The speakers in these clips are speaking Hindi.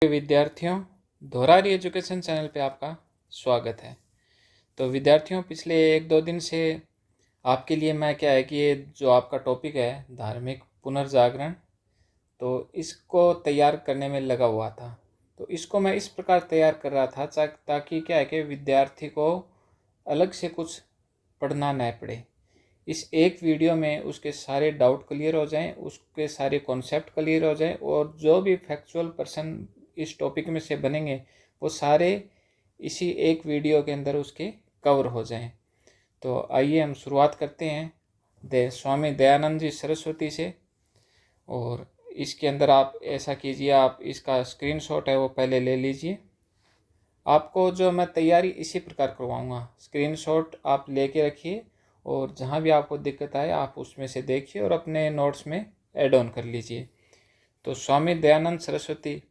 विद्यार्थियों, धोरारी एजुकेशन चैनल पे आपका स्वागत है। तो विद्यार्थियों, पिछले 1-2 दिन से आपके लिए मैं क्या है कि ये जो आपका टॉपिक है धार्मिक पुनर्जागरण, तो इसको तैयार करने में लगा हुआ था। तो इसको मैं इस प्रकार तैयार कर रहा था ताकि क्या है कि विद्यार्थी को अलग से कुछ पढ़ना न पड़े। इस एक वीडियो में उसके सारे डाउट क्लियर हो जाएं, उसके सारे कॉन्सेप्ट क्लियर हो जाएं और जो भी फैक्चुअल पर्सन इस टॉपिक में से बनेंगे वो सारे इसी एक वीडियो के अंदर उसके कवर हो जाएं। तो आइए हम शुरुआत करते हैं स्वामी दयानंद जी सरस्वती से। और इसके अंदर आप ऐसा कीजिए, आप इसका स्क्रीनशॉट है वो पहले ले लीजिए। आपको जो मैं तैयारी इसी प्रकार करवाऊँगा, स्क्रीनशॉट आप लेके रखिए और जहाँ भी आपको दिक्कत आए आप उसमें से देखिए और अपने नोट्स में ऐड ऑन कर लीजिए। तो स्वामी दयानंद सरस्वती,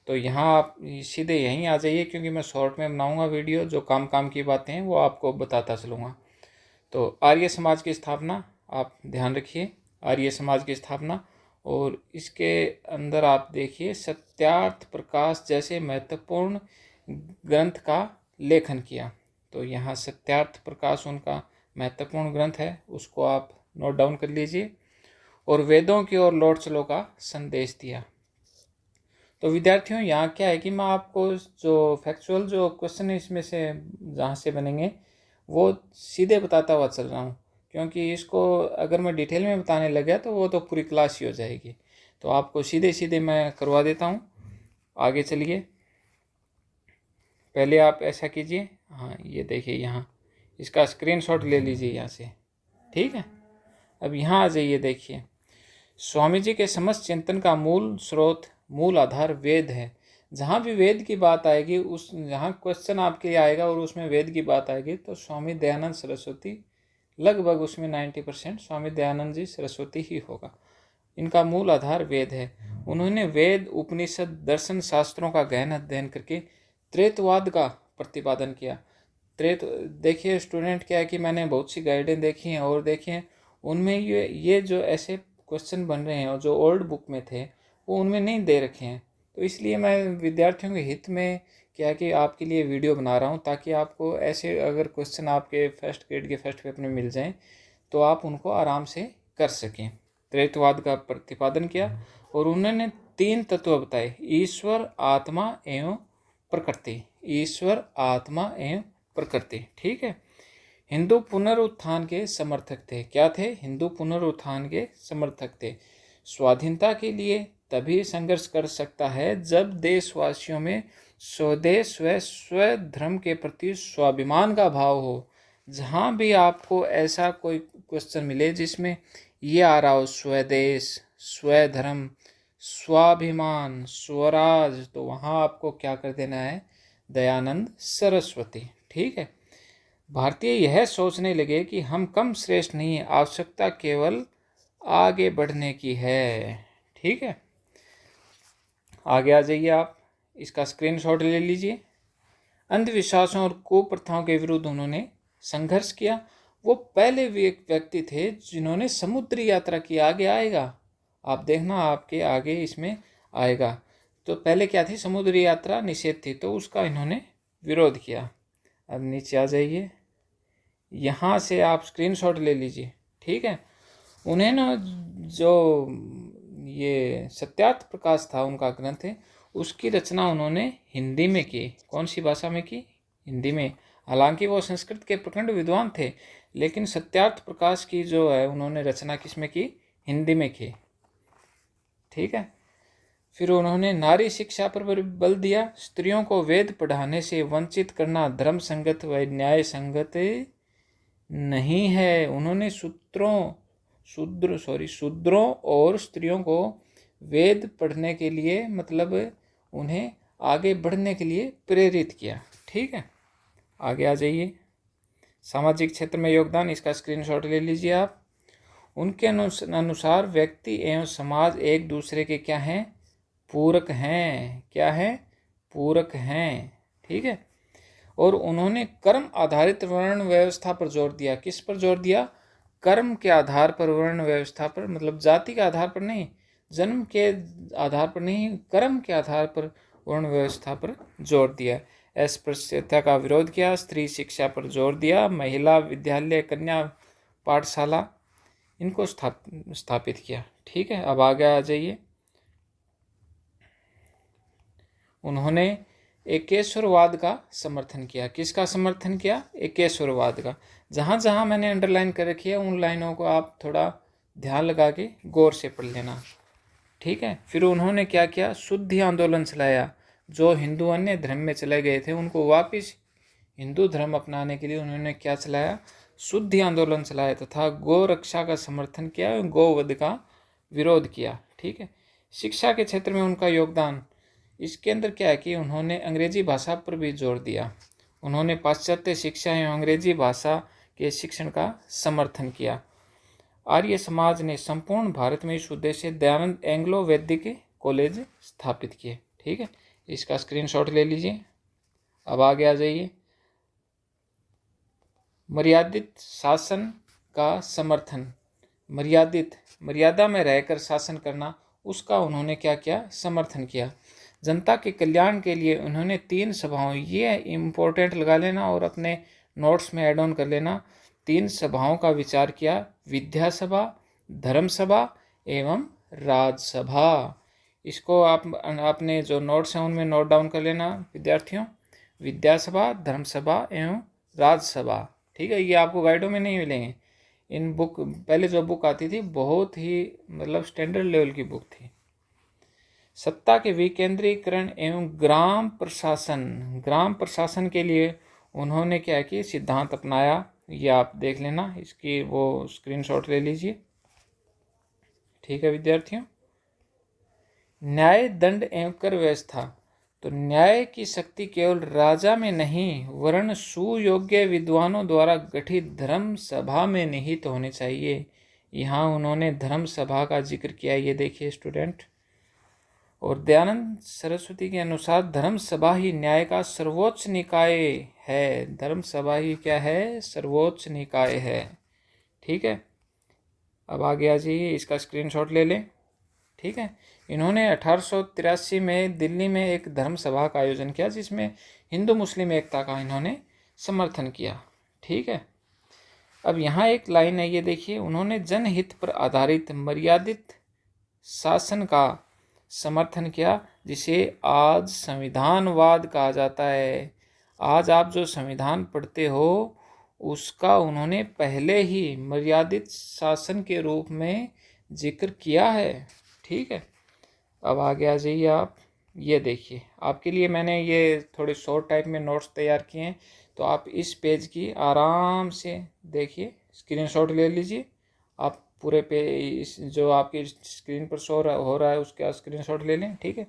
तो यहाँ आप सीधे यहीं आ जाइए क्योंकि मैं शॉर्ट में बनाऊंगा वीडियो, जो काम की बातें हैं वो आपको बताता चलूँगा। तो आर्य समाज की स्थापना आप ध्यान रखिए, आर्य समाज की स्थापना, और इसके अंदर आप देखिए सत्यार्थ प्रकाश जैसे महत्वपूर्ण ग्रंथ का लेखन किया। तो यहाँ सत्यार्थ प्रकाश उनका महत्वपूर्ण ग्रंथ है, उसको आप नोट डाउन कर लीजिए। और वेदों की ओर लौट चलो का संदेश दिया। तो विद्यार्थियों, यहाँ क्या है कि मैं आपको जो फैक्चुअल जो क्वेश्चन है इसमें से जहाँ से बनेंगे वो सीधे बताता हुआ चल रहा हूँ, क्योंकि इसको अगर मैं डिटेल में बताने लग गया तो वो तो पूरी क्लास ही हो जाएगी। तो आपको सीधे सीधे मैं करवा देता हूँ। आगे चलिए, पहले आप ऐसा कीजिए, हाँ ये देखिए, यहाँ इसका स्क्रीनशॉट ले लीजिए यहाँ से, ठीक है। अब यहाँ आ जाइए, देखिए स्वामी जी के समस्त चिंतन का मूल स्रोत, मूल आधार वेद है। जहाँ भी वेद की बात आएगी, उस जहाँ क्वेश्चन आपके लिए आएगा और उसमें वेद की बात आएगी तो स्वामी दयानंद सरस्वती, लगभग उसमें 90% स्वामी दयानंद जी सरस्वती ही होगा। इनका मूल आधार वेद है। उन्होंने वेद, उपनिषद, दर्शन शास्त्रों का गहन अध्ययन करके त्रेतवाद का प्रतिपादन किया। देखिए स्टूडेंट, क्या है कि मैंने बहुत सी गाइडें देखी हैं और देखी हैं, उनमें ये जो ऐसे क्वेश्चन बन रहे हैं और जो ओल्ड बुक में थे वो उनमें नहीं दे रखे हैं। तो इसलिए मैं विद्यार्थियों के हित में क्या कि आपके लिए वीडियो बना रहा हूँ, ताकि आपको ऐसे अगर क्वेश्चन आपके फर्स्ट ग्रेड के फर्स्ट पेपर में मिल जाएं तो आप उनको आराम से कर सकें। त्रेतवाद का प्रतिपादन किया और उन्होंने 3 तत्व बताए: ईश्वर, आत्मा एवं प्रकृति। ईश्वर, आत्मा एवं प्रकृति, ठीक है। हिंदू पुनरुत्थान के समर्थक थे। क्या थे? हिंदू पुनरुत्थान के समर्थक थे। स्वाधीनता के लिए तभी संघर्ष कर सकता है जब देशवासियों में स्वदेश व स्वधर्म के प्रति स्वाभिमान का भाव हो। जहाँ भी आपको ऐसा कोई क्वेश्चन मिले जिसमें ये आ रहा हो स्वदेश, स्वधर्म, स्वाभिमान, स्वराज, तो वहाँ आपको क्या कर देना है? दयानंद सरस्वती, ठीक है। भारतीय यह सोचने लगे कि हम कम श्रेष्ठ नहीं, आवश्यकता केवल आगे बढ़ने की है, ठीक है। आगे आ जाइए, आप इसका स्क्रीनशॉट ले लीजिए। अंधविश्वासों और कुप्रथाओं के विरुद्ध उन्होंने संघर्ष किया। वो पहले व्यक्ति थे जिन्होंने समुद्री यात्रा की। आगे आएगा, आप देखना, आपके आगे इसमें आएगा। तो पहले क्या थी? समुद्री यात्रा निषेध थी, तो उसका इन्होंने विरोध किया। अब नीचे आ जाइए, यहाँ से आप स्क्रीनशॉट ले लीजिए, ठीक है। उन्हें ना जो ये सत्यार्थ प्रकाश था, उनका ग्रंथ है, उसकी रचना उन्होंने हिंदी में की। कौन सी भाषा में की? हिंदी में। हालांकि वो संस्कृत के प्रखंड विद्वान थे, लेकिन सत्यार्थ प्रकाश की जो है उन्होंने रचना किस में की? हिंदी में की, ठीक है। फिर उन्होंने नारी शिक्षा पर बल दिया। स्त्रियों को वेद पढ़ाने से वंचित करना धर्म संगत व न्याय संगत नहीं है। उन्होंने शूद्रों और स्त्रियों को वेद पढ़ने के लिए, मतलब उन्हें आगे बढ़ने के लिए प्रेरित किया, ठीक है। आगे आ जाइए, सामाजिक क्षेत्र में योगदान, इसका स्क्रीनशॉट ले लीजिए आप। उनके अनुसार व्यक्ति एवं समाज एक दूसरे के क्या हैं? पूरक हैं। क्या है? पूरक हैं, ठीक है। और उन्होंने कर्म आधारित वर्ण व्यवस्था पर जोर दिया। किस पर जोर दिया? कर्म के आधार पर वर्ण व्यवस्था पर, मतलब जाति के आधार पर नहीं, जन्म के आधार पर नहीं, कर्म के आधार पर वर्ण व्यवस्था पर जोर दिया, अस्पृश्यता का विरोध किया, स्त्री शिक्षा पर जोर दिया, महिला विद्यालय, कन्या पाठशाला इनको स्थापित किया। ठीक है, अब आगे आ जाइए। उन्होंने एकेश्वरवाद का समर्थन किया। किसका समर्थन किया? एकेश्वरवाद का। जहाँ जहाँ मैंने अंडरलाइन कर रखी है उन लाइनों को आप थोड़ा ध्यान लगा के गौर से पढ़ लेना। ठीक है, फिर उन्होंने क्या किया? शुद्धि आंदोलन चलाया। जो हिंदू अन्य धर्म में चले गए थे उनको वापस हिंदू धर्म अपनाने के लिए उन्होंने क्या चलाया? शुद्धि आंदोलन चलाया तथा गौ रक्षा का समर्थन किया, गौवध का विरोध किया। ठीक है, शिक्षा के क्षेत्र में उनका योगदान, इसके अंदर क्या है कि उन्होंने अंग्रेजी भाषा पर भी जोर दिया। उन्होंने पाश्चात्य शिक्षा एवं अंग्रेजी भाषा के शिक्षण का समर्थन किया। आर्य समाज ने संपूर्ण भारत में इस उद्देश्य से दयानंद एंग्लो वैदिक कॉलेज स्थापित किए। ठीक है, इसका स्क्रीनशॉट ले लीजिए। अब आगे आ जाइए। मर्यादित शासन का समर्थन, मर्यादा में रहकर शासन करना, उसका उन्होंने क्या किया? समर्थन किया। जनता के कल्याण के लिए उन्होंने 3 सभाओं, ये इम्पोर्टेंट लगा लेना और अपने नोट्स में ऐड ऑन कर लेना, 3 सभाओं का विचार किया, विद्या सभा, धर्म सभा एवं राजसभा। इसको आप अपने जो नोट्स हैं उनमें नोट डाउन कर लेना विद्यार्थियों, विद्या सभा, धर्म सभा एवं राजसभा। ठीक है, ये आपको गाइडों में नहीं मिलेंगे। इन बुक पहले जो बुक आती थी बहुत ही मतलब स्टैंडर्ड लेवल की बुक थी। सत्ता के विकेंद्रीकरण एवं ग्राम प्रशासन के लिए उन्होंने क्या किया? सिद्धांत अपनाया। ये आप देख लेना, इसकी वो स्क्रीनशॉट ले लीजिए। ठीक है विद्यार्थियों। न्याय, दंड एवं कर व्यवस्था, तो न्याय की शक्ति केवल राजा में नहीं वरन सुयोग्य विद्वानों द्वारा गठित धर्म सभा में निहित होने चाहिए। यहाँ उन्होंने धर्म सभा का जिक्र किया, ये देखिए स्टूडेंट। और दयानंद सरस्वती के अनुसार धर्म सभा ही न्याय का सर्वोच्च निकाय है। धर्म सभा ही क्या है? सर्वोच्च निकाय है। ठीक है, अब आगे आ जाइए, इसका स्क्रीनशॉट ले लें। ठीक है, इन्होंने 1883 में दिल्ली में एक धर्म सभा का आयोजन किया जिसमें हिंदू मुस्लिम एकता का इन्होंने समर्थन किया। ठीक है, अब यहाँ एक लाइन है, ये देखिए। उन्होंने जनहित पर आधारित मर्यादित शासन का समर्थन किया, जिसे आज संविधानवाद कहा जाता है। आज आप जो संविधान पढ़ते हो उसका उन्होंने पहले ही मर्यादित शासन के रूप में जिक्र किया है। ठीक है, अब आगे आ जाइए आप। ये देखिए, आपके लिए मैंने ये थोड़े शॉर्ट टाइप में नोट्स तैयार किए हैं, तो आप इस पेज की आराम से देखिए, स्क्रीनशॉट ले लीजिए। आप पूरे पेज जो आपकी स्क्रीन पर शो हो रहा है उसका स्क्रीनशॉट ले लें। ठीक है,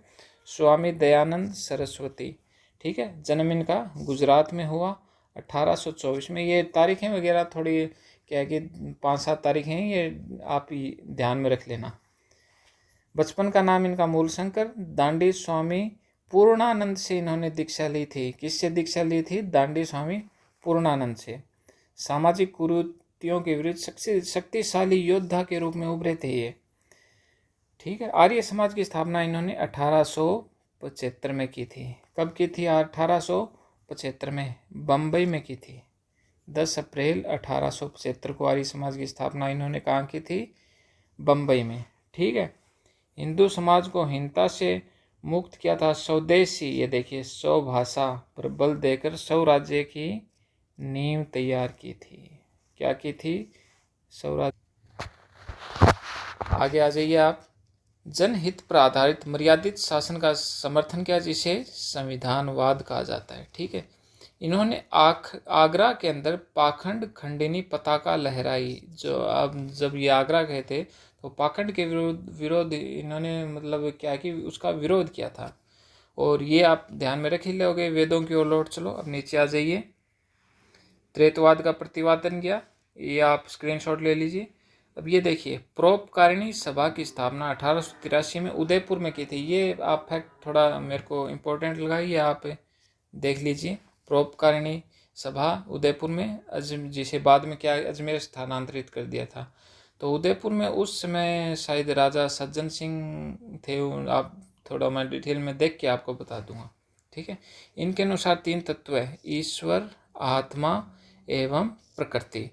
स्वामी दयानंद सरस्वती। ठीक है, जन्म इनका गुजरात में हुआ 1824 में। ये तारीखें वगैरह थोड़ी क्या है कि 5-7 तारीखें हैं, ये आप ध्यान में रख लेना। बचपन का नाम इनका मूलशंकर। दांडी स्वामी पूर्णानंद से इन्होंने दीक्षा ली थी। किससे दीक्षा ली थी? दांडी स्वामी पूर्णानंद से। सामाजिक कुरीतियों के विरुद्ध शक्तिशाली योद्धा के रूप में उभरे थे ये। ठीक है, आर्य समाज की स्थापना इन्होंने 1875 में की थी। कब की थी? 1875 में बम्बई में की थी। 10 अप्रैल 1875 को आर्य समाज की स्थापना इन्होंने कहाँ की थी? बम्बई में। ठीक है, हिंदू समाज को हीनता से मुक्त किया था। स्वदेशी, ये देखिए, स्वभाषा पर बल देकर स्वराज्य की नींव तैयार की थी। क्या की थी? स्वराज्य। आगे आ जाइए आप। जनहित पर आधारित मर्यादित शासन का समर्थन किया, जिसे संविधानवाद कहा जाता है। ठीक है, इन्होंने आगरा के अंदर पाखंड खंडिनी पताका लहराई। जो अब जब ये आगरा गए थे तो पाखंड के विरोध इन्होंने मतलब क्या कि उसका विरोध किया था। और ये आप ध्यान में रख ही लोगे। वेदों की ओर लौट चलो। अब नीचे आ जाइए। त्रेतवाद का प्रतिपादन किया, ये आप स्क्रीनशॉट ले लीजिए। अब ये देखिए, परोपकारिणी सभा की स्थापना 1883 में उदयपुर में की थी। ये आप फैक्ट थोड़ा मेरे को इम्पोर्टेंट लगा, ये आप देख लीजिए। परोपकारिणी सभा उदयपुर में, जिसे बाद में क्या अजमेर स्थानांतरित कर दिया था। तो उदयपुर में उस समय शायद राजा सज्जन सिंह थे। आप थोड़ा मैं डिटेल में देख के आपको बता दूंगा, ठीक है। इनके अनुसार 3 तत्व है, ईश्वर, आत्मा एवं प्रकृति।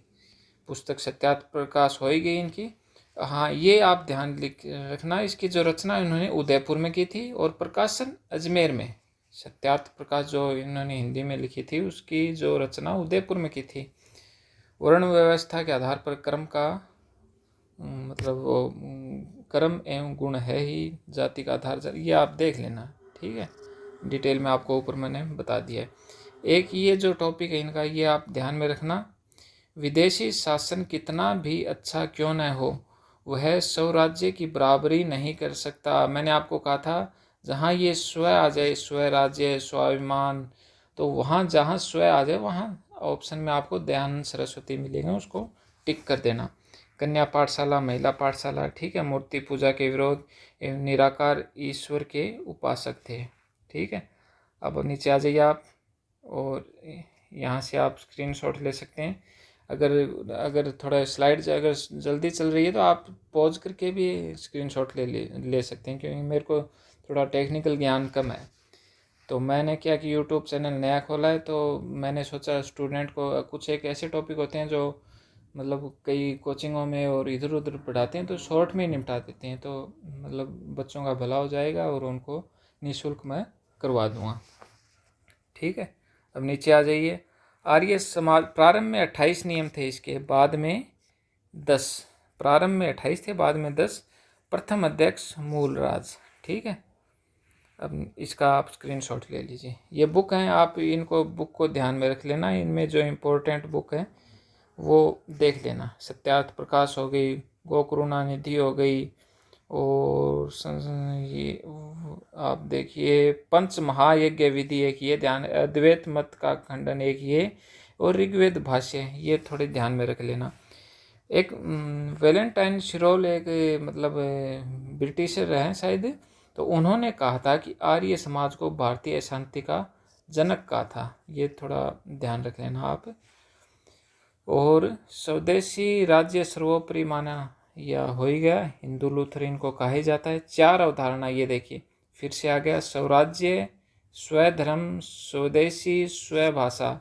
पुस्तक सत्यार्थ प्रकाश हो ही गई इनकी। हाँ, ये आप ध्यान रखना, इसकी जो रचना इन्होंने उदयपुर में की थी और प्रकाशन अजमेर में। सत्यार्थ प्रकाश जो इन्होंने हिंदी में लिखी थी उसकी जो रचना उदयपुर में की थी। वर्ण व्यवस्था के आधार पर कर्म का मतलब वो कर्म एवं गुण है ही, जाति का आधार, ये आप देख लेना, ठीक है। डिटेल में आपको ऊपर मैंने बता दिया है। एक ये जो टॉपिक है इनका, ये आप ध्यान में रखना, विदेशी शासन कितना भी अच्छा क्यों न हो, वह स्वराज्य की बराबरी नहीं कर सकता। मैंने आपको कहा था जहाँ ये स्व आ जाए, स्वराज्य, स्वाभिमान, तो वहाँ जहाँ स्व आ जाए वहाँ ऑप्शन में आपको दयानंद सरस्वती मिलेगा, उसको टिक कर देना। कन्या पाठशाला, महिला पाठशाला, ठीक है। मूर्ति पूजा के विरोध एवं निराकार ईश्वर के उपासक थे, ठीक है। अब नीचे आ जाइए आप, और यहाँ से आप स्क्रीनशॉट ले सकते हैं। अगर थोड़ा स्लाइड अगर जल्दी चल रही है तो आप पॉज करके भी स्क्रीनशॉट ले सकते हैं, क्योंकि मेरे को थोड़ा टेक्निकल ज्ञान कम है। तो मैंने क्या कि यूट्यूब चैनल नया खोला है, तो मैंने सोचा स्टूडेंट को कुछ एक ऐसे टॉपिक होते हैं जो मतलब कई कोचिंगों में और इधर उधर पढ़ाते हैं तो शॉर्ट में निपटा देते हैं, तो मतलब बच्चों का भला हो जाएगा और उनको निःशुल्क मैं करवा दूँगा, ठीक है। अब नीचे आ जाइए। आर्य समाज, प्रारंभ में 28 नियम थे, इसके बाद में 10, प्रारंभ में 28 थे, बाद में 10। प्रथम अध्यक्ष मूलराज, ठीक है। अब इसका आप स्क्रीनशॉट ले लीजिए। ये बुक हैं, आप इनको बुक को ध्यान में रख लेना, इनमें जो इम्पोर्टेंट बुक है वो देख लेना। सत्यार्थ प्रकाश हो गई, गोकरुणा निधि हो गई, और ये आप देखिए पंच महायज्ञ विधि एक ये ध्यान, अद्वैत मत का खंडन एक ये, और ऋग्वेद भाष्य, ये थोड़े ध्यान में रख लेना। एक वैलेंटाइन शिरोल एक मतलब ब्रिटिशर हैं शायद, तो उन्होंने कहा था कि आर्य समाज को भारतीय शांति का जनक कहा था, ये थोड़ा ध्यान रख लेना आप। और स्वदेशी राज्य सर्वोपरि माना, यह हो ही गया, हिंदू लूथर इनको कहा ही जाता है। 4 अवधारणा, ये देखिए फिर से आ गया, स्वराज्य, स्वधर्म, स्वदेशी, स्वभाषा।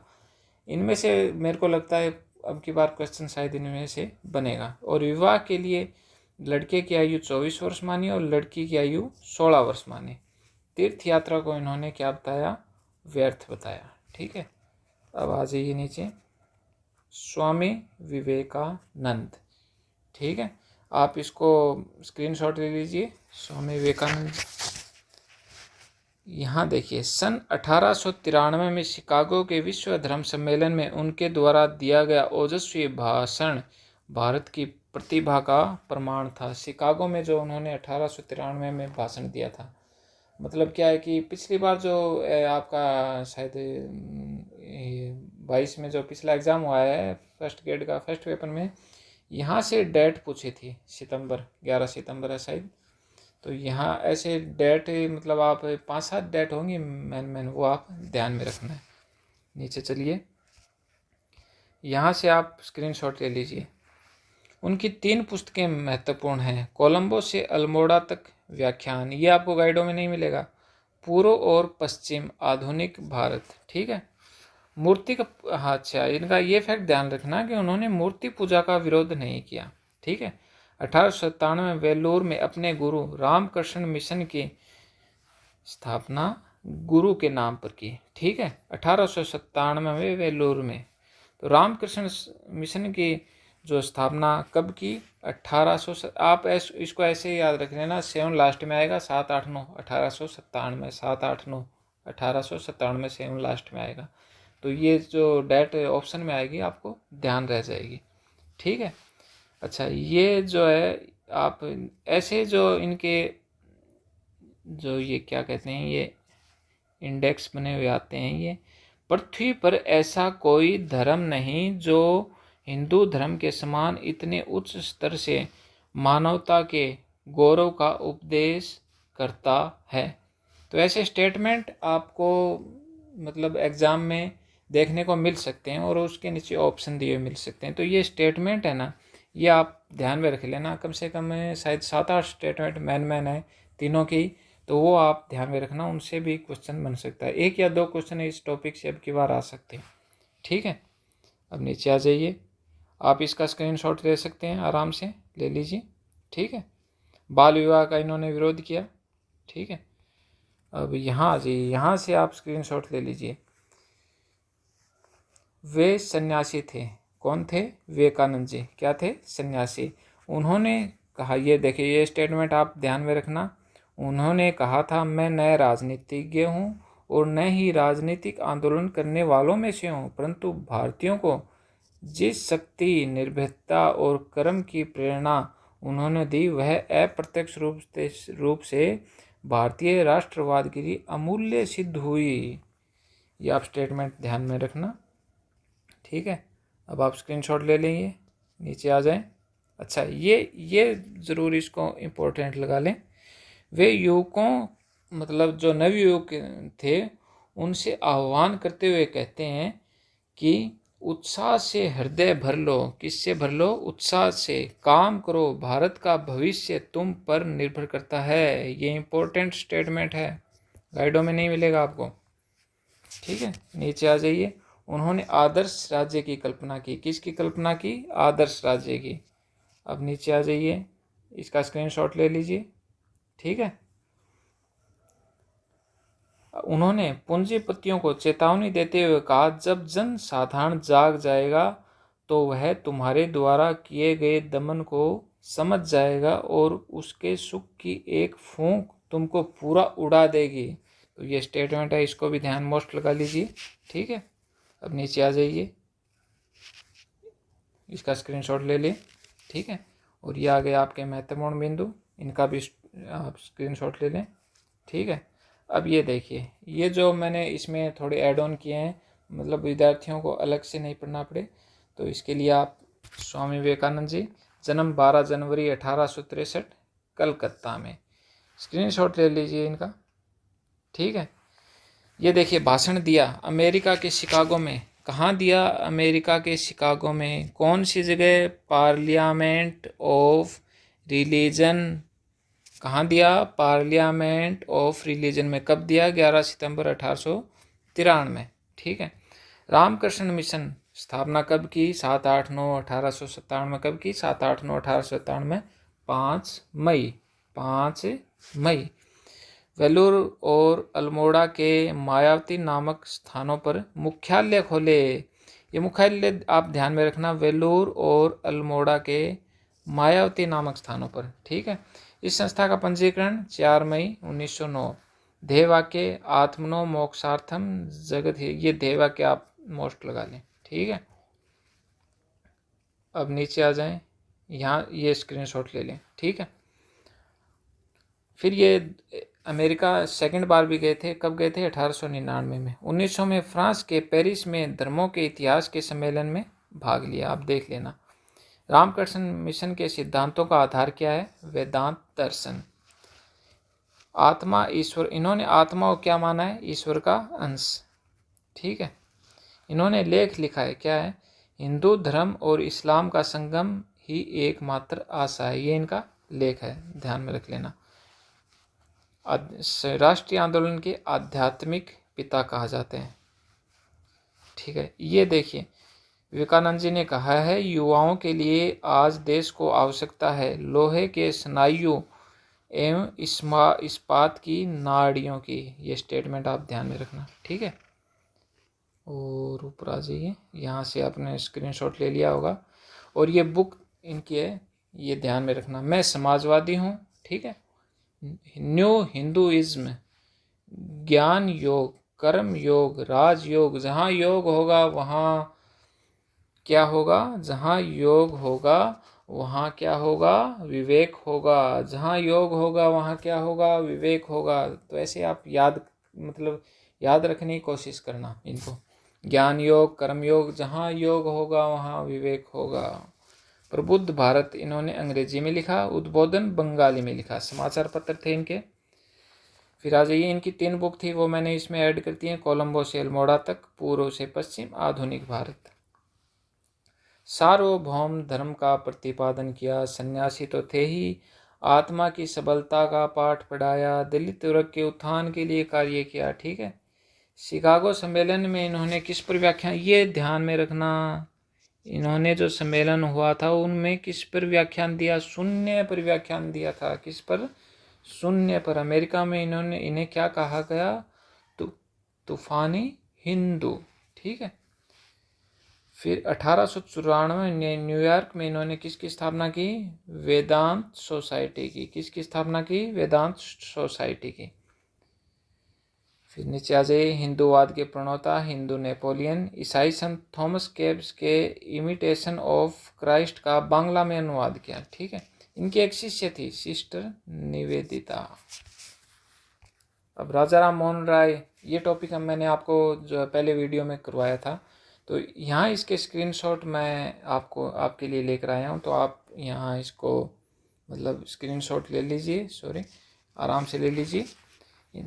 इनमें से मेरे को लगता है अब की बार क्वेश्चन शायद इनमें से बनेगा। और विवाह के लिए लड़के की आयु 24 वर्ष मानी और लड़की की आयु 16 वर्ष मानी। तीर्थ यात्रा को इन्होंने क्या बताया, व्यर्थ बताया, ठीक है। अब आ जाइए नीचे, स्वामी विवेकानंद, ठीक है। आप इसको स्क्रीनशॉट ले लीजिए, स्वामी विवेकानंद। यहाँ देखिए, सन 1893 में शिकागो के विश्व धर्म सम्मेलन में उनके द्वारा दिया गया ओजस्वी भाषण भारत की प्रतिभा का प्रमाण था। शिकागो में जो उन्होंने 1893 में भाषण दिया था, मतलब क्या है कि पिछली बार जो आपका शायद 22 में जो पिछला एग्ज़ाम हुआ है फर्स्ट ग्रेड का, फर्स्ट पेपर में यहाँ से डेट पूछी थी, सितंबर, 11 सितंबर है शायद। तो यहाँ ऐसे डेट मतलब आप 5-7 डेट होंगी मैन, वो आप ध्यान में रखना है। नीचे चलिए, यहाँ से आप स्क्रीनशॉट ले लीजिए। उनकी 3 पुस्तकें महत्वपूर्ण हैं, कोलंबो से अल्मोड़ा तक व्याख्यान, ये आपको गाइडों में नहीं मिलेगा, पूर्व और पश्चिम, आधुनिक भारत, ठीक है। मूर्ति का, हाँ अच्छा, इनका ये फैक्ट ध्यान रखना कि उन्होंने मूर्ति पूजा का विरोध नहीं किया, ठीक है। 1897 में वेल्लोर में अपने गुरु रामकृष्ण मिशन की स्थापना गुरु के नाम पर की, ठीक है। 1897 में वेल्लोर में, तो रामकृष्ण मिशन की जो स्थापना कब की, 1800, आप इसको ऐसे ही याद रख लेना, 7 लास्ट में आएगा, 7-8-9, 1897, 7-8-9, 1897 7 लास्ट में आएगा। तो ये जो डेट ऑप्शन में आएगी आपको ध्यान रह जाएगी, ठीक है। अच्छा, ये जो है आप ऐसे जो इनके जो ये क्या कहते हैं, ये इंडेक्स बने हुए आते हैं, ये पृथ्वी पर ऐसा कोई धर्म नहीं जो हिंदू धर्म के समान इतने उच्च स्तर से मानवता के गौरव का उपदेश करता है। तो ऐसे स्टेटमेंट आपको मतलब एग्ज़ाम में देखने को मिल सकते हैं और उसके नीचे ऑप्शन दिए मिल सकते हैं। तो ये स्टेटमेंट है ना, ये आप ध्यान में रख लेना, कम से कम शायद 7-8 स्टेटमेंट मैन है तीनों की तो वो आप ध्यान में रखना, उनसे भी क्वेश्चन बन सकता है। 1 या 2 क्वेश्चन इस टॉपिक से अब की बार आ सकते हैं। ठीक है, अब नीचे आ जाइए, आप इसका स्क्रीनशॉट ले सकते हैं, आराम से ले लीजिए। ठीक है, बाल विवाह का इन्होंने विरोध किया। ठीक है, अब यहाँ आ जाइए, यहाँ से आप स्क्रीनशॉट ले लीजिए। वे सन्यासी थे। कौन थे? विवेकानंद जी क्या थे? सन्यासी। उन्होंने कहा, ये देखिए ये स्टेटमेंट आप ध्यान में रखना, उन्होंने कहा था मैं नए राजनीतिज्ञ हूँ और न ही राजनीतिक आंदोलन करने वालों में से हूँ, परंतु भारतीयों को जिस शक्ति, निर्भीकता और कर्म की प्रेरणा उन्होंने दी वह अप्रत्यक्ष रूप से भारतीय राष्ट्रवाद के लिए अमूल्य सिद्ध हुई। ये आप स्टेटमेंट ध्यान में रखना। ठीक है, अब आप स्क्रीनशॉट ले लेंगे, नीचे आ जाएं। अच्छा, ये ज़रूर इसको इम्पोर्टेंट लगा लें। वे युवकों, मतलब जो नवयुवक थे, उनसे आह्वान करते हुए कहते हैं कि उत्साह से हृदय भर लो। किससे भर लो? उत्साह से। काम करो, भारत का भविष्य तुम पर निर्भर करता है। ये इम्पोर्टेंट स्टेटमेंट है, गाइडों में नहीं मिलेगा आपको। ठीक है, नीचे आ जाइए। उन्होंने आदर्श राज्य की कल्पना की। किसकी कल्पना की? आदर्श राज्य की। अब नीचे आ जाइए, इसका स्क्रीनशॉट ले लीजिए। ठीक है, उन्होंने पूंजीपतियों को चेतावनी देते हुए कहा, जब जन साधारण जाग जाएगा तो वह तुम्हारे द्वारा किए गए दमन को समझ जाएगा और उसके सुख की एक फूंक तुमको पूरा उड़ा देगी। तो ये स्टेटमेंट है, इसको भी ध्यान मोस्ट लगा लीजिए। ठीक है, अब नीचे आ जाइए, इसका स्क्रीनशॉट ले लें। ठीक है, और ये आ गए आपके महत्वपूर्ण बिंदु, इनका भी आप स्क्रीनशॉट ले लें। ठीक है, अब ये देखिए, ये जो मैंने इसमें थोड़े ऐड ऑन किए हैं, मतलब विद्यार्थियों को अलग से नहीं पढ़ना पड़े, तो इसके लिए आप स्वामी विवेकानंद जी, जन्म 12 जनवरी 1863 कलकत्ता में, स्क्रीनशॉट ले लीजिए इनका। ठीक है, ये देखिए भाषण दिया अमेरिका के शिकागो में। कहाँ दिया? अमेरिका के शिकागो में। कौन सी जगह? Parliament of religion. कहाँ दिया? पार्लियामेंट ऑफ रिलीजन में। कब दिया? 11 सितंबर 1893। ठीक है, रामकृष्ण मिशन स्थापना कब की? 7-8-9-1897 में। कब की? 7-8-9-1897 में, 5 मई। 5 मई। वेलूर और अल्मोड़ा के मायावती नामक स्थानों पर मुख्यालय खोले। ये मुख्यालय आप ध्यान में रखना, वेलूर और अल्मोड़ा के मायावती नामक स्थानों पर। ठीक है, इस संस्था का पंजीकरण 4 मई 1909। ध्येय वाक्य आत्मनो मोक्षार्थम जगत है। ये ध्येय वाक्य आप मोस्ट लगा लें। ठीक है, अब नीचे आ जाएं, यहाँ ये स्क्रीनशॉट ले लें। ठीक है, फिर ये अमेरिका सेकंड बार भी गए थे। कब गए थे? 1899 में। 1900 में फ्रांस के पेरिस में धर्मों के इतिहास के सम्मेलन में भाग लिया। आप देख लेना। रामकृष्ण मिशन के सिद्धांतों का आधार क्या है? वेदांत दर्शन। आत्मा ईश्वर, इन्होंने आत्मा को क्या माना है? ईश्वर का अंश। ठीक है, इन्होंने लेख लिखा है, क्या है? हिंदू धर्म और इस्लाम का संगम ही एकमात्र आशा है। ये इनका लेख है, ध्यान में रख लेना। राष्ट्रीय आंदोलन के आध्यात्मिक पिता कहा जाते हैं। ठीक है, ये देखिए विवेकानंद जी ने कहा है, युवाओं के लिए आज देश को आवश्यकता है लोहे के स्नायु एवं इस्पात की नाड़ियों की। ये स्टेटमेंट आप ध्यान में रखना। ठीक है, और ऊपर आ जाइए, यहाँ से आपने स्क्रीनशॉट ले लिया होगा, और ये बुक इनकी है, ये ध्यान में रखना। मैं समाजवादी हूँ। ठीक है, न्यू हिंदुइज्म, ज्ञान योग, कर्म योग, राजयोग। जहाँ योग होगा वहाँ क्या होगा? जहाँ योग होगा वहाँ क्या होगा? विवेक होगा। जहाँ योग होगा वहाँ क्या होगा? विवेक होगा। तो ऐसे आप याद रखने की कोशिश करना इनको। ज्ञान योग, कर्म योग, जहाँ योग होगा वहाँ विवेक होगा। प्रबुद्ध भारत इन्होंने अंग्रेजी में लिखा, उद्बोधन बंगाली में लिखा। समाचार पत्र थे इनके। फिर आ जाइए, इनकी 3 बुक थी, वो मैंने इसमें ऐड कर दी हैं। कोलंबो से अल्मोड़ा तक, पूर्व से पश्चिम, आधुनिक भारत। सार्वभौम धर्म का प्रतिपादन किया। सन्यासी तो थे ही, आत्मा की सबलता का पाठ पढ़ाया, दलित वर्ग के उत्थान के लिए कार्य किया। ठीक है, शिकागो सम्मेलन में इन्होंने किस पर व्याख्यान, ये ध्यान में रखना, इन्होंने जो सम्मेलन हुआ था उनमें किस पर व्याख्यान दिया, शून्य पर व्याख्यान दिया था। किस पर? शून्य पर। अमेरिका में इन्हें क्या कहा गया? तूफानी हिंदू। ठीक है, फिर 1894 में न्यूयॉर्क में इन्होंने किसकी स्थापना की? वेदांत सोसाइटी की। किसकी स्थापना की? वेदांत सोसाइटी की। फिर नीचे आ जाइए, हिंदूवाद के प्रणेता हिंदू नेपोलियन। ईसाई संत थॉमस केब्स के इमिटेशन ऑफ क्राइस्ट का बांग्ला में अनुवाद किया। ठीक है, इनकी एक शिष्य थी सिस्टर निवेदिता। अब राजा राम मोहन राय, ये टॉपिक मैंने आपको जो पहले वीडियो में करवाया था, तो यहाँ इसके स्क्रीनशॉट मैं आपके लिए लेकर आया हूँ। तो आप यहाँ इसको मतलब स्क्रीनशॉट ले लीजिए, सॉरी, आराम से ले लीजिए।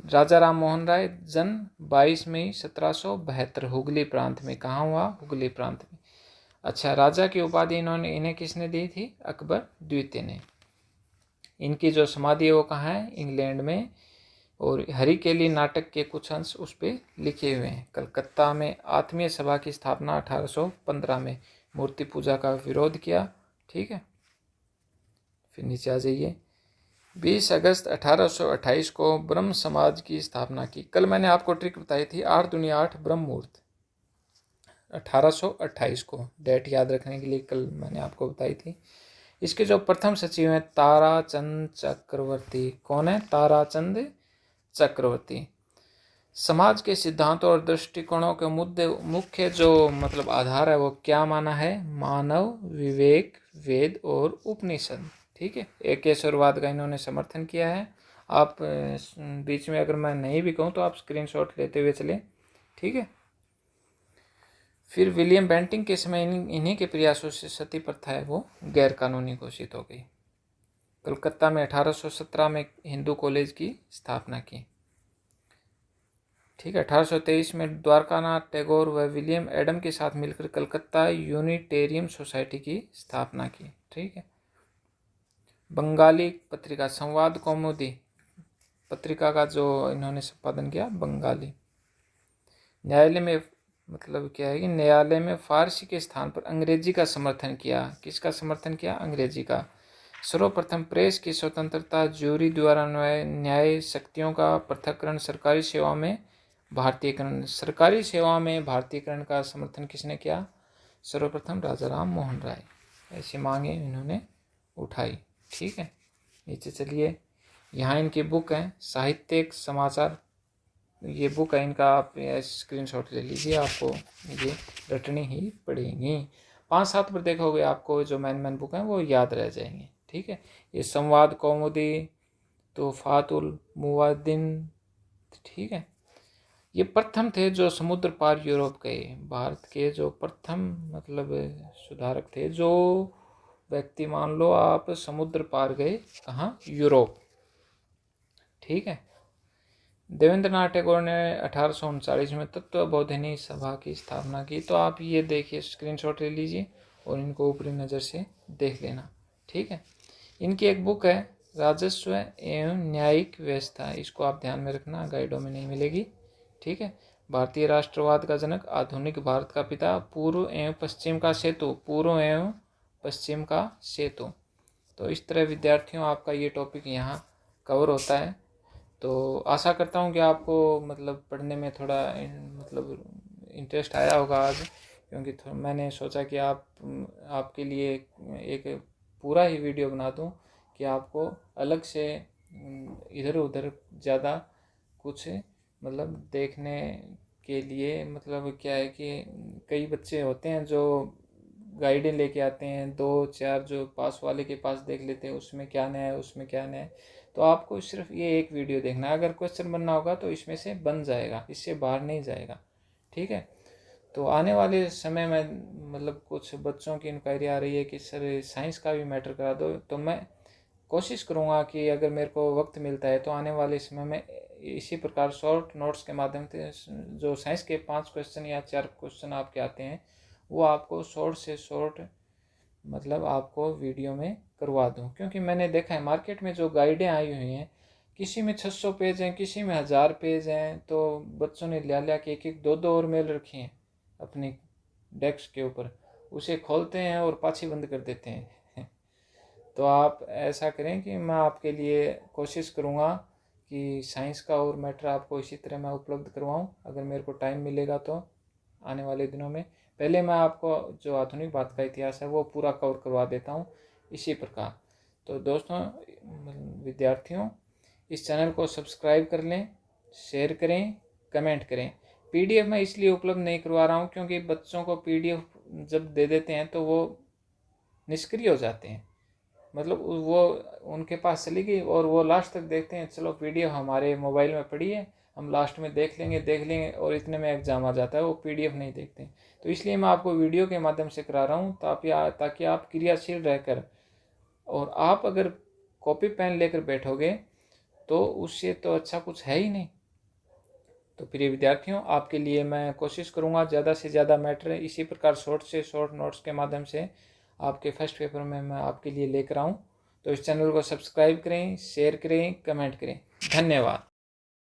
राजा राम मोहन राय, जन्म 22 मई 1772, हुगली प्रांत में। कहाँ हुआ? हुगली प्रांत में। अच्छा, राजा की उपाधि इन्हें किसने दी थी? अकबर द्वितीय ने। इनकी जो समाधि है वो कहाँ है? इंग्लैंड में। और हरिकेली नाटक के कुछ अंश उस पर लिखे हुए हैं। कलकत्ता में आत्मीय सभा की स्थापना 1815 में। मूर्ति पूजा का विरोध किया। ठीक है, फिर नीचे आ जाइए, 20 अगस्त 1828 को ब्रह्म समाज की स्थापना की। कल मैंने आपको ट्रिक बताई थी, 8 दुनिया 8 ब्रह्म मुहूर्त, 1828 को डेट याद रखने के लिए कल मैंने आपको बताई थी। इसके जो प्रथम सचिव हैं ताराचंद चक्रवर्ती। कौन है? ताराचंद चक्रवर्ती। समाज के सिद्धांतों और दृष्टिकोणों के मुख्य जो मतलब आधार है वो क्या माना है? मानव, विवेक, वेद और उपनिषद। ठीक है, एकेश्वरवाद का इन्होंने समर्थन किया है। आप बीच में अगर मैं नहीं भी कहूँ तो आप स्क्रीनशॉट लेते हुए चलें। ठीक है, फिर विलियम बेंटिंग के समय इन्हीं के प्रयासों से सती प्रथा है वो गैर कानूनी घोषित हो गई। कलकत्ता में 1817 में हिंदू कॉलेज की स्थापना की। ठीक है, 1823 में द्वारकानाथ टैगोर व विलियम एडम के साथ मिलकर कलकत्ता यूनिटेरियम सोसाइटी की स्थापना की। ठीक है, बंगाली पत्रिका संवाद कौमुदी पत्रिका का जो इन्होंने संपादन किया, बंगाली। न्यायालय में मतलब क्या है कि न्यायालय में फारसी के स्थान पर अंग्रेजी का समर्थन किया। किसका समर्थन किया? अंग्रेजी का। सर्वप्रथम प्रेस की स्वतंत्रता, ज्यूरी द्वारा न्याय शक्तियों का पृथक्करण, सरकारी सेवा में भारतीयकरण। सरकारी सेवा में भारतीयकरण का समर्थन किसने किया? सर्वप्रथम राजा राम मोहन राय। ऐसी मांगे इन्होंने उठाई। ठीक है, नीचे चलिए, यहाँ इनकी बुक है साहित्यिक समाचार। ये बुक है इनका, आप स्क्रीनशॉट ले लीजिए, आपको ये रटनी ही पड़ेगी। 5-7 पर देखोगे आपको जो मैन बुक है वो याद रह जाएंगे। ठीक है, ये संवाद कौमुदी, तोहफातुल मुवाद्दिन। ठीक है, ये प्रथम थे जो समुद्र पार यूरोप गए। भारत के जो प्रथम मतलब सुधारक थे, जो व्यक्ति, मान लो आप समुद्र पार गए, कहाँ? यूरोप। ठीक है, देवेंद्रनाथ टैगोर ने 1839 में तत्वबोधिनी सभा की स्थापना की। तो आप ये देखिए, स्क्रीनशॉट ले लीजिए और इनको ऊपरी नज़र से देख लेना। ठीक है, इनकी एक बुक है राजस्व एवं न्यायिक व्यवस्था, इसको आप ध्यान में रखना, गाइडों में नहीं मिलेगी। ठीक है, भारतीय राष्ट्रवाद का जनक, आधुनिक भारत का पिता, पूर्व एवं पश्चिम का सेतु, पूर्व एवं पश्चिम का सेतु। तो इस तरह विद्यार्थियों आपका ये टॉपिक यहाँ कवर होता है। तो आशा करता हूँ कि आपको मतलब पढ़ने में थोड़ा मतलब इंटरेस्ट आया होगा आज, क्योंकि मैंने सोचा कि आपके लिए एक पूरा ही वीडियो बना दूँ कि आपको अलग से इधर उधर ज़्यादा कुछ मतलब देखने के लिए, मतलब क्या है कि कई बच्चे होते हैं जो गाइडें लेके आते हैं, 2-4 जो पास वाले के पास देख लेते हैं, उसमें क्या नया है, उसमें क्या नया है। तो आपको सिर्फ ये एक वीडियो देखना है, अगर क्वेश्चन बनना होगा तो इसमें से बन जाएगा, इससे बाहर नहीं जाएगा। ठीक है, तो आने वाले समय में मतलब कुछ बच्चों की इंक्वायरी आ रही है कि सर साइंस का भी मैटर करा दो, तो मैं कोशिश करूँगा कि अगर मेरे को वक्त मिलता है तो आने वाले समय में इसी प्रकार शॉर्ट नोट्स के माध्यम से जो साइंस के 5 क्वेश्चन या 4 क्वेश्चन आपके आते हैं वो आपको शॉर्ट से शॉर्ट मतलब आपको वीडियो में करवा दूं, क्योंकि मैंने देखा है मार्केट में जो गाइडें आई हुई हैं किसी में 600 पेज हैं, किसी में 1000 पेज हैं, तो बच्चों ने लिया के एक एक दो दो और मेल रखी हैं अपनी डेस्क के ऊपर, उसे खोलते हैं और पाछी बंद कर देते हैं। तो आप ऐसा करें कि मैं आपके लिए कोशिश करूँगा कि साइंस का और मैटर आपको इसी तरह मैं उपलब्ध करवाऊँ, अगर मेरे को टाइम मिलेगा तो आने वाले दिनों में। पहले मैं आपको जो आधुनिक भारत का इतिहास है वो पूरा कवर करवा देता हूँ इसी प्रकार। तो दोस्तों, विद्यार्थियों, इस चैनल को सब्सक्राइब कर लें, शेयर करें, कमेंट करें। पीडीएफ मैं इसलिए उपलब्ध नहीं करवा रहा हूँ क्योंकि बच्चों को पीडीएफ जब दे देते हैं तो वो निष्क्रिय हो जाते हैं, मतलब वो उनके पास चली गई और वो लास्ट तक देखते हैं चलो पीडीएफ हमारे मोबाइल में पड़ी है, हम लास्ट में देख लेंगे, और इतने में एग्ज़ाम आ जाता है, वो पीडीएफ नहीं देखते। तो इसलिए मैं आपको वीडियो के माध्यम से करा रहा हूँ ताकि आप क्रियाशील रहकर, और आप अगर कॉपी पेन लेकर बैठोगे तो उससे तो अच्छा कुछ है ही नहीं। तो प्रिय विद्यार्थियों, आपके लिए मैं कोशिश करूँगा ज़्यादा से ज़्यादा मैटर इसी प्रकार शॉर्ट से शॉर्ट नोट्स के माध्यम से आपके फर्स्ट पेपर में मैं आपके लिए लेकर आऊँ। तो इस चैनल को सब्सक्राइब करें, शेयर करें, कमेंट करें। धन्यवाद।